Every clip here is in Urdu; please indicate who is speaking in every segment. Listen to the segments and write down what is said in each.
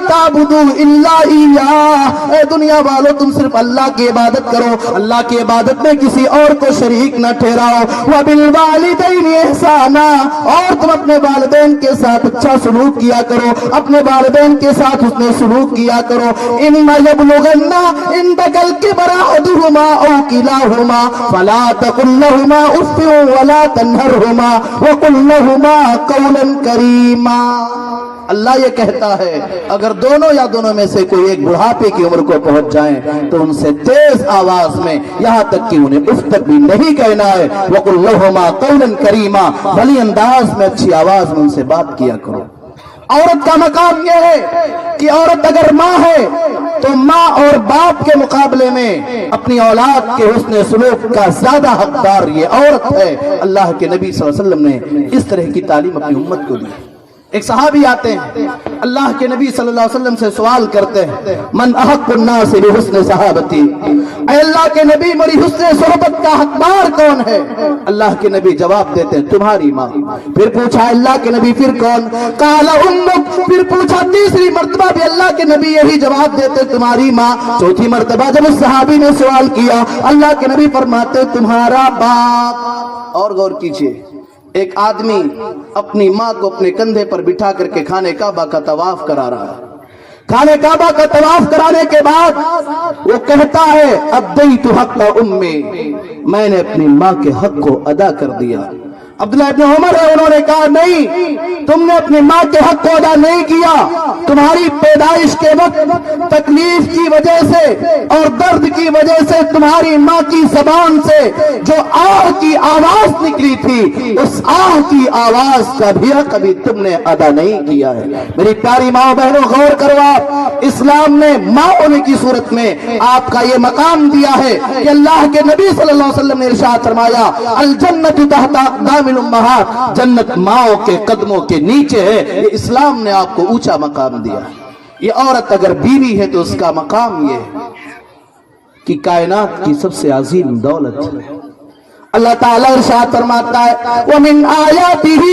Speaker 1: تعبدوا الا اياه، اے دنیا والو تم صرف اللہ کی عبادت کرو، اللہ کی عبادت میں کسی اور کو شریک نہ ٹھہراؤ، وبالوالدین احسانا، اور تم اپنے والدین کے ساتھ اچھا سلوک کیا کرو، اپنے والدین کے ساتھ حسن سلوک کیا کرو، اما یبلغن عندک الکبر احدہما او کلاہما فلا تقل لہما اف ولا تنہرہما وقل لہما قولا کریما۔ اللہ یہ کہتا ہے اگر دونوں یا دونوں میں سے کوئی ایک بڑھاپے کی عمر کو پہنچ جائیں تو ان سے تیز آواز میں، یہاں تک کہ انہیں اف تک بھی نہیں کہنا ہے، وقل لہما قولا کریما، بھلی انداز میں اچھی آواز میں ان سے بات کیا کرو۔ عورت کا مقام یہ ہے کہ عورت اگر ماں ہے تو ماں اور باپ کے مقابلے میں اپنی اولاد کے حسن سلوک کا زیادہ حقدار یہ عورت ہے۔ اللہ کے نبی صلی اللہ علیہ وسلم نے اس طرح کی تعلیم اپنی امت کو دی۔ ایک صحابی آتے ہیں، اللہ کے نبی صلی اللہ علیہ وسلم سے سوال کرتے ہیں، من احق الناس بحسن صحابتی، اے اللہ کے نبی میری حسن صحبت کا حقدار کون ہے؟ اللہ کے نبی جواب دیتے ہیں تمہاری ماں۔ پھر پوچھا اللہ کے نبی پھر کون؟ قال امک، پھر پوچھا تیسری مرتبہ بھی اللہ کے نبی یہی جواب دیتے تمہاری ماں۔ چوتھی مرتبہ جب اس صحابی نے سوال کیا اللہ کے نبی فرماتے تمہارا باپ۔ اور غور کیجئے، ایک آدمی اپنی ماں کو اپنے کندھے پر بٹھا کر کے خانہ کعبہ کا طواف کرا رہا ہے، خانہ کعبہ کا طواف کرانے کے بعد وہ کہتا ہے ادیت حق امی، میں نے اپنی ماں کے حق کو ادا کر دیا۔ عبداللہ ابن عمر ہے، انہوں نے کہا نہیں، تم نے اپنی ماں کے حق کو ادا نہیں کیا، تمہاری پیدائش کے وقت تکلیف کی وجہ سے اور درد کی وجہ سے تمہاری ماں کی زبان سے جو آہ کی آواز نکلی تھی اس آہ کی آواز کا بھی حق ابھی تم نے ادا نہیں کیا ہے۔ میری پیاری ماں بہنوں غور کرو، اسلام نے ماں ہونے کی صورت میں آپ کا یہ مقام دیا ہے کہ اللہ کے نبی صلی اللہ علیہ وسلم نے ارشاد فرمایا الجنت تحت اقدام الامہات، جنت ماؤں کے قدموں کے نیچے ہے۔ یہ اسلام نے آپ کو اونچا مقام دیا۔ یہ عورت اگر بیوی ہے تو اس کا مقام یہ ہے کہ کائنات کی سب سے عظیم دولت ہے۔ اللہ تعالیٰ ارشاد فرماتا ہے وَمِنْ آيَاتِهِ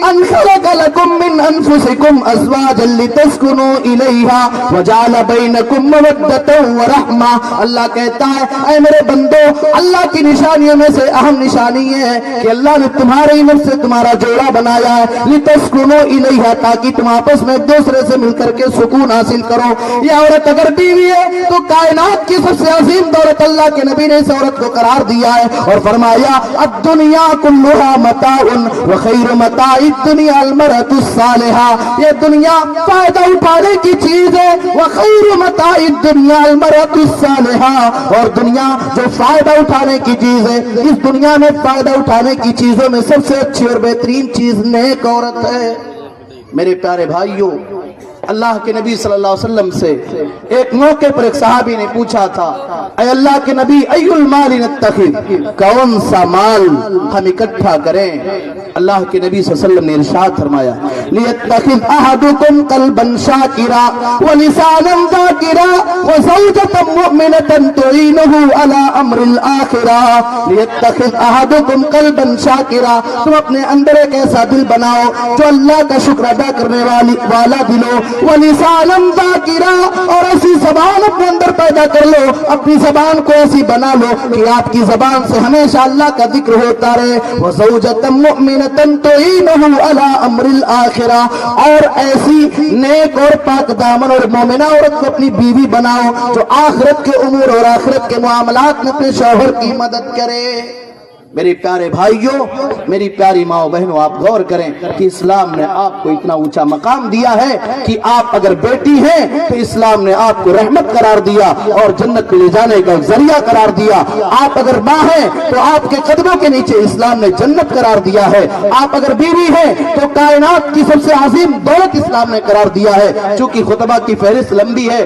Speaker 1: أَنْ خَلَقَ لَكُم مِّنْ أَنفُسِكُمْ أَزْوَاجًا لِتَسْكُنُوا إِلَيْهَا وَجَعَلَ بَيْنَكُم مَّوَدَّةً وَرَحْمَةً۔ اللہ کہتا ہے اے میرے بندو، اللہ کی نشانیوں میں سے اہم نشانی یہ ہے کہ اللہ نے تمہارے نفس سے تمہارا جوڑا بنایا ہے لِتَسْكُنُوا إِلَيْهَا، تاکہ تم آپس میں ایک دوسرے سے مل کر کے سکون حاصل کرو۔ یہ عورت اگر بیوی ہے تو کائنات کی سب سے عظیم دولت اللہ کے نبی نے اس عورت کو قرار دیا ہے اور فرمایا الدنیا کلھا متاع وخیر متاع الدنیا المرأة الصالحہ، یہ دنیا فائدہ اٹھانے کی چیز ہے، وخیر متاع الدنیا المرأة الصالحہ، اور دنیا جو فائدہ اٹھانے کی چیز ہے، اس دنیا میں فائدہ اٹھانے کی چیزوں میں سب سے اچھی اور بہترین چیز نیک عورت ہے۔ میرے پیارے بھائیوں، اللہ کے نبی صلی اللہ علیہ وسلم سے ایک موقع پر ایک صحابی نے پوچھا تھا اے اللہ کے نبی ای المال نتخذ، کون سا مال ہم اکٹھا کریں؟ اللہ کے نبی صلی اللہ علیہ وسلم نے ارشاد فرمایا لیتخذ احدکم قلبا شاکرا ولسانا ذاکرا وزوجة مؤمنة تعینہ علی امر الآخرہ۔ لیتخذ احدکم قلبا شاکرا، تم اپنے اندر ایک ایسا دل بناؤ جو اللہ کا شکر ادا کرنے والا دل ہو، وَلِسَانًا ذَاكِرًا، اور ایسی زبان اپنے اندر پیدا کر لو، اپنی زبان کو ایسی بنا لو کہ آپ کی زبان سے ہمیشہ اللہ کا ذکر ہوتا رہے، وَزَوْجَةً مُؤْمِنَةً تُعِينُهُ عَلَىٰ أَمْرِ الْآخِرَةِ، اور ایسی نیک اور پاک دامن اور مومنہ عورت کو اپنی بیوی بناؤ جو آخرت کے امور اور آخرت کے معاملات میں اپنے شوہر کی مدد کرے۔ میری پیارے بھائیوں، میری پیاری ماں بہنوں، آپ غور کریں کہ اسلام نے آپ کو اتنا اونچا مقام دیا ہے کہ آپ اگر بیٹی ہیں تو اسلام نے آپ کو رحمت قرار دیا اور جنت لے جانے کا ذریعہ قرار دیا۔ آپ اگر ماں ہیں تو آپ کے قدموں کے نیچے اسلام نے جنت قرار دیا ہے۔ آپ اگر بیوی ہیں تو کائنات کی سب سے عظیم دولت اسلام نے قرار دیا ہے۔ چونکہ خطبہ کی فہرست لمبی ہے